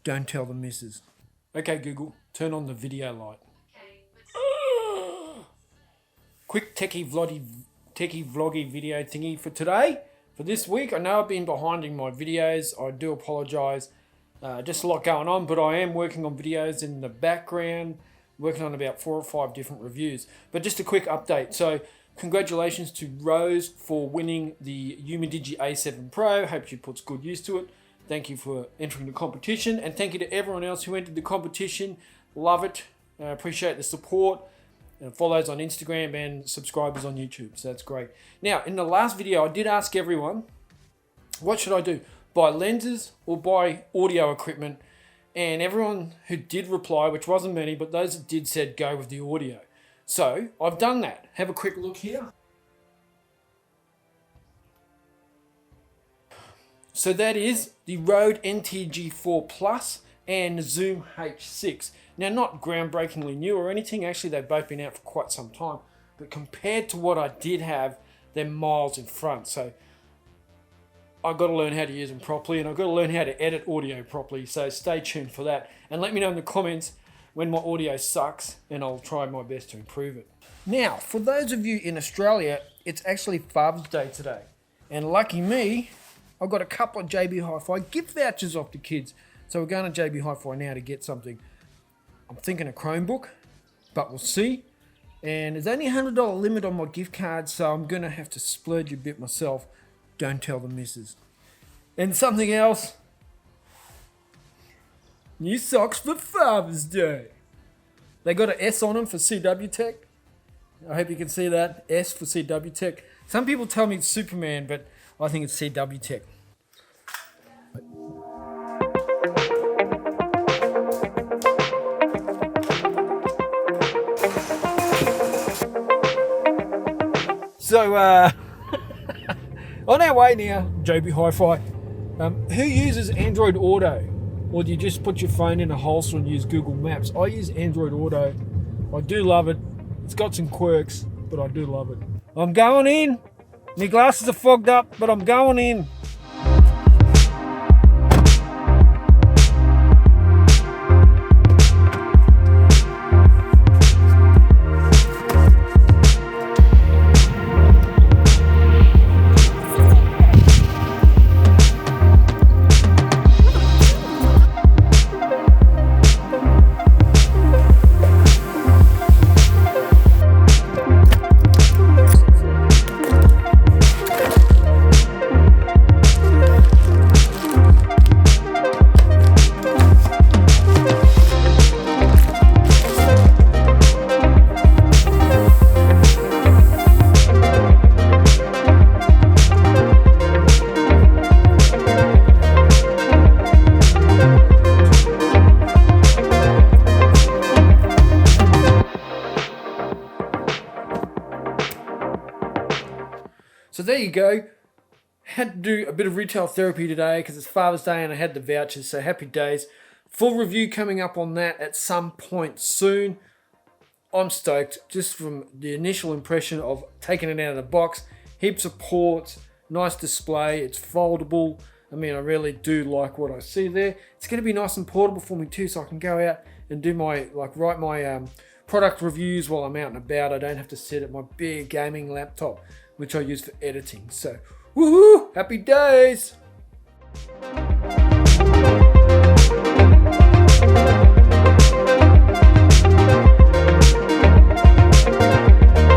Don't tell the missus. Okay, Google, turn on the video light. Quick techie vloggy video thingy for today. For this week, I know I've been behind in my videos. I do apologise. Just a lot going on, but I am working on videos in the background, working on about 4 or 5 different reviews. But just a quick update. So, congratulations to Rose for winning the Umidigi A7 Pro. Hope she puts good use to it. Thank you for entering the competition, and thank you to everyone else who entered the competition. Love it. Appreciate the support. Follows on Instagram and subscribers on YouTube, so that's great. Now, in the last video, I did ask everyone, what should I do? Buy lenses or buy audio equipment? And everyone who did reply, which wasn't many, but those that did said go with the audio. So, I've done that. Have a quick look here. So that is the Rode NT-G4 Plus and Zoom H6. Now, not groundbreakingly new or anything. Actually, they've both been out for quite some time. But compared to what I did have, they're miles in front. So I've got to learn how to use them properly, and I've got to learn how to edit audio properly. So stay tuned for that. And let me know in the comments when my audio sucks, and I'll try my best to improve it. Now, for those of you in Australia, it's actually Father's Day today. And lucky me, I've got a couple of JB Hi-Fi gift vouchers off the kids. So we're going to JB Hi-Fi now to get something. I'm thinking a Chromebook, but we'll see. And there's only a $100 limit on my gift card, so I'm going to have to splurge a bit myself. Don't tell the missus. And something else. New socks for Father's Day. They got an S on them for CW Tech. I hope you can see that. S for CW Tech. Some people tell me it's Superman, but I think it's CW Tech. So, on our way now, JB Hi-Fi. Who uses Android Auto? Or do you just put your phone in a holster and use Google Maps? I use Android Auto. I do love it. It's got some quirks, but I do love it. I'm going in. My glasses are fogged up, but I'm going in. So there you go. Had to do a bit of retail therapy today because it's Father's Day and I had the vouchers, so happy days. Full review coming up on that at some point soon. I'm stoked just from the initial impression of taking it out of the box. Heaps of ports, nice display, it's foldable. I mean, I really do like what I see there. It's going to be nice and portable for me too, so I can go out and do my, write my product reviews while I'm out and about. I don't have to sit at my big gaming laptop, which I use for editing. So, woohoo! Happy days!